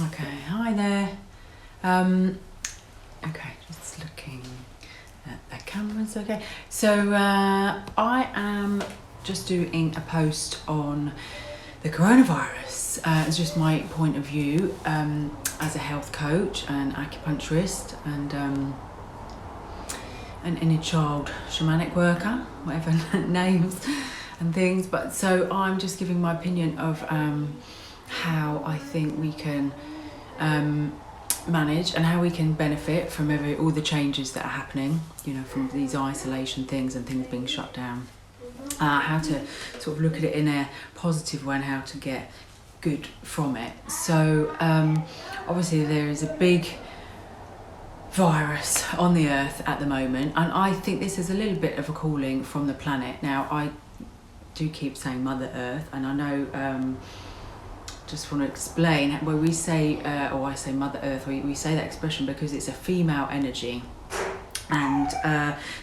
Okay, hi there. Okay, just looking at the cameras. Okay, so I am just doing a post on the coronavirus. It's just my point of view as a health coach and acupuncturist and an inner child shamanic worker, whatever names and things. But so I'm just giving my opinion of how I think we can manage and how we can benefit from all the changes that are happening, from these isolation things and things being shut down. How to sort of look at it in a positive way and how to get good from it. So obviously there is a big virus on the earth at the moment, and I think this is a little bit of a calling from the planet. Now I do keep saying Mother Earth, and I know just want to explain where we say or I say Mother Earth, we say that expression because it's a female energy. And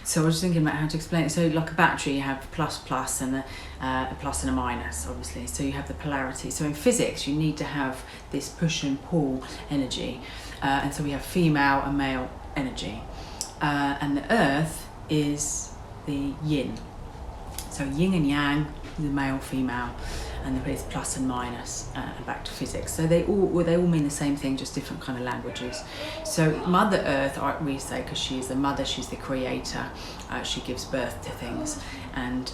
so I was thinking about how to explain it. So like a battery, you have plus and a plus and a minus, obviously. So you have the polarity. So in physics, you need to have this push and pull energy. And so we have female and male energy. And the earth is the yin. So yin and yang, the male, female, and the plus and minus, and back to physics. So they all mean the same thing, just different kind of languages. So Mother Earth, we say, because she is the mother, she's the creator, she gives birth to things, and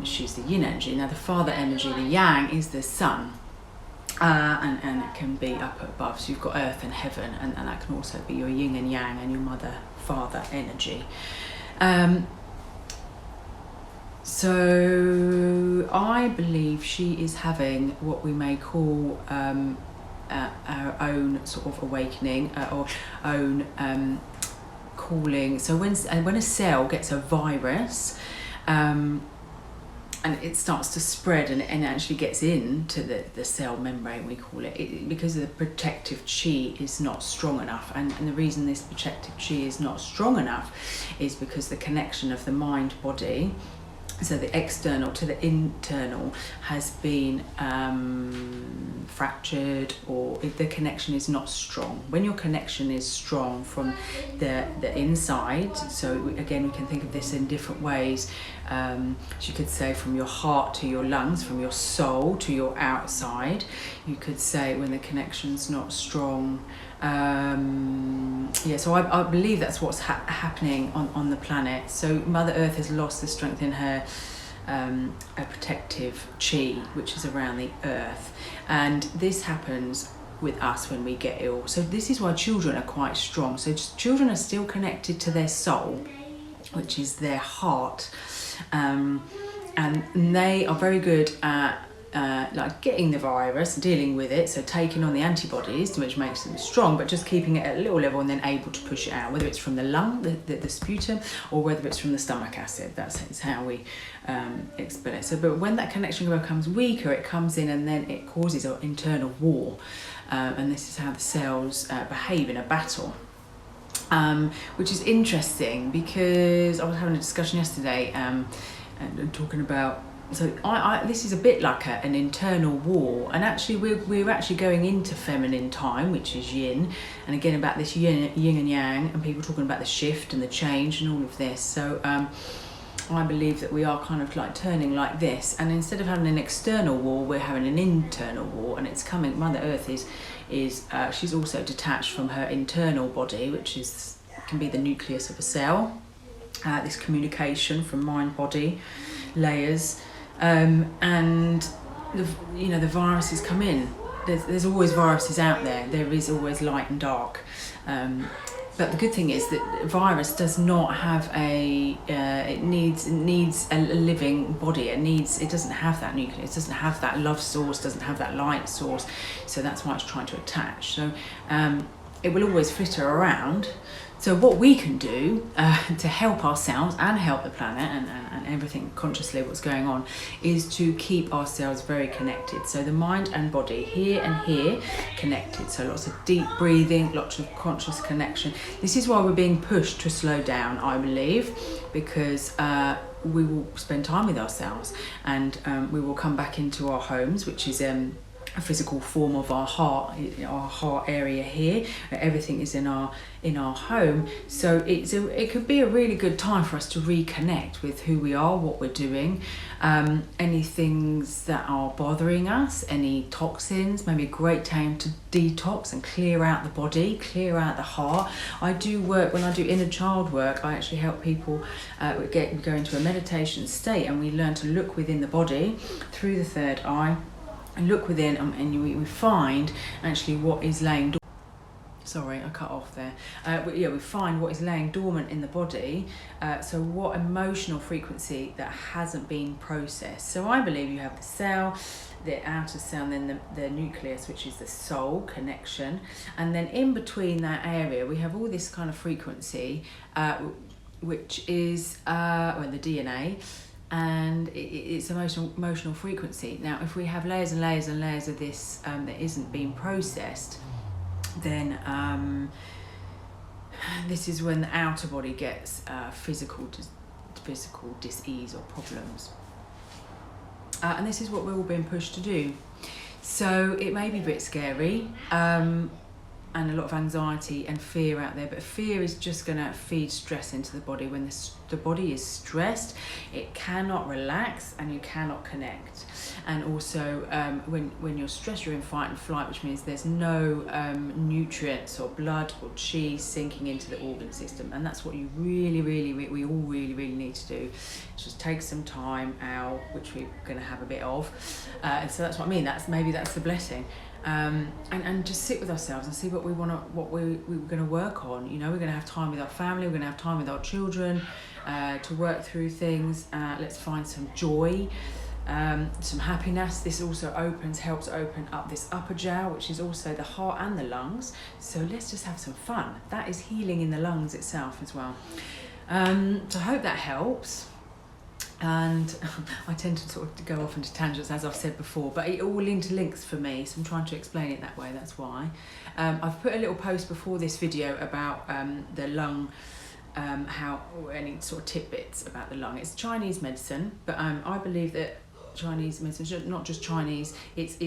she's the yin energy. Now the father energy, the yang, is the sun, and it can be up above. So you've got earth and heaven, and that can also be your yin and yang and your mother-father energy. So I believe she is having what we may call our own sort of awakening or own calling. So when a cell gets a virus and it starts to spread and actually gets into the cell membrane, we call it, because the protective chi is not strong enough. And the reason this protective chi is not strong enough is because the connection of the mind-body, so the external to the internal, has been fractured, or if the connection is not strong. When your connection is strong from the inside, so again we can think of this in different ways. You could say from your heart to your lungs, from your soul to your outside. You could say when the connection's not strong. So I believe that's what's happening on the planet. So Mother Earth has lost the strength in her a protective chi, which is around the earth, and this happens with us when we get ill. So this is why children are quite strong. So children are still connected to their soul, which is their heart, and they are very good at like getting the virus, dealing with it, so taking on the antibodies, which makes them strong, but just keeping it at a little level and then able to push it out, whether it's from the lung, the sputum, or whether it's from the stomach acid. That's how we explain it. So, but when that connection becomes weaker, it comes in and then it causes an internal war, and this is how the cells behave in a battle. Which is interesting because I was having a discussion yesterday and talking about. So this is a bit like an internal war, and actually we're actually going into feminine time, which is yin, and again about this yin and yang, and people talking about the shift and the change and all of this. So I believe that we are kind of like turning like this, and instead of having an external war, we're having an internal war, and it's coming. Mother Earth is she's also detached from her internal body, which can be the nucleus of a cell. This communication from mind body layers. And the viruses come in. There's always viruses out there. There is always light and dark. But the good thing is that virus does not have it needs a living body. It doesn't have that nucleus. It doesn't have that love source. Doesn't have that light source. So that's why it's trying to attach. So it will always flitter around. So what we can do to help ourselves and help the planet and everything consciously what's going on is to keep ourselves very connected. So the mind and body here and here connected. So lots of deep breathing, lots of conscious connection. This is why we're being pushed to slow down, I believe, because we will spend time with ourselves, and we will come back into our homes, which is a physical form of our heart area here. Everything is in our home, so it could be a really good time for us to reconnect with who we are, what we're doing, any things that are bothering us, any toxins. Maybe a great time to detox and clear out the body, clear out the heart. I do work, when I do inner child work, I actually help people go into a meditation state, and we learn to look within the body through the third eye and look within, and we find actually what is laying dormant. Sorry, I cut off there. We find what is laying dormant in the body. So what emotional frequency that hasn't been processed. So I believe you have the cell, the outer cell, and then the nucleus, which is the soul connection. And then in between that area, we have all this kind of frequency, which is the DNA. And it's emotional frequency. Now, if we have layers and layers and layers of this that isn't being processed, then this is when the outer body gets physical dis-ease or problems. And this is what we're all being pushed to do. So it may be a bit scary, and a lot of anxiety and fear out there, but fear is just going to feed stress into the body. When the body is stressed, it cannot relax and you cannot connect. And also when you're stressed, you're in fight and flight, which means there's no nutrients or blood or chi sinking into the organ system. And that's what you we all really need to do. Just take some time out, which we're going to have a bit of, and so that's what I mean. That's the blessing. And just sit with ourselves and see what we're going to work on. You know, we're going to have time with our family, we're going to have time with our children, to work through things. Let's find some joy, some happiness. This also helps open up this upper jaw, which is also the heart and the lungs. So let's just have some fun. That is healing in the lungs itself as well. So I hope that helps. And I tend to sort of go off into tangents, as I've said before, but it all interlinks for me, so I'm trying to explain it that way, that's why. I've put a little post before this video about the lung, any sort of tidbits about the lung. It's Chinese medicine, but I believe that Chinese medicine, not just Chinese, it's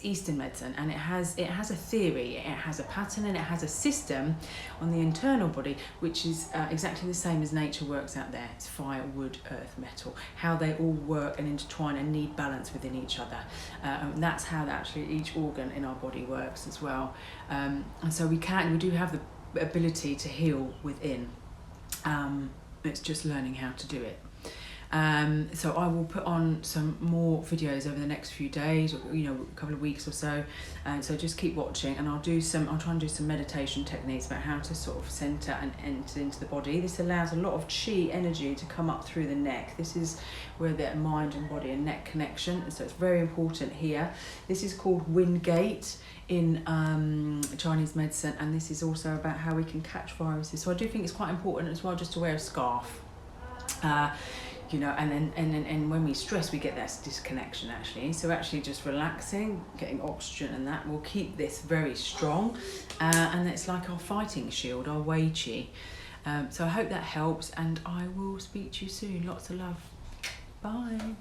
Eastern medicine, and it has a theory, it has a pattern, and it has a system on the internal body, which is exactly the same as nature works out there. It's fire, wood, earth, metal, how they all work and intertwine and need balance within each other, and that's how actually each organ in our body works as well. And so we do have the ability to heal within. It's just learning how to do it. So I will put on some more videos over the next few days, or a couple of weeks or so, and so just keep watching, and I'll try and do some meditation techniques about how to sort of center and enter into the body. This allows a lot of chi energy to come up through the neck. This is where the mind and body and neck connection, so it's very important here. This is called Wind Gate in Chinese medicine, and this is also about how we can catch viruses. So I do think it's quite important as well just to wear a scarf. And when we stress, we get that disconnection actually. So actually just relaxing, getting oxygen, and that will keep this very strong. And it's like our fighting shield, our Wei Qi. So I hope that helps, and I will speak to you soon. Lots of love. Bye.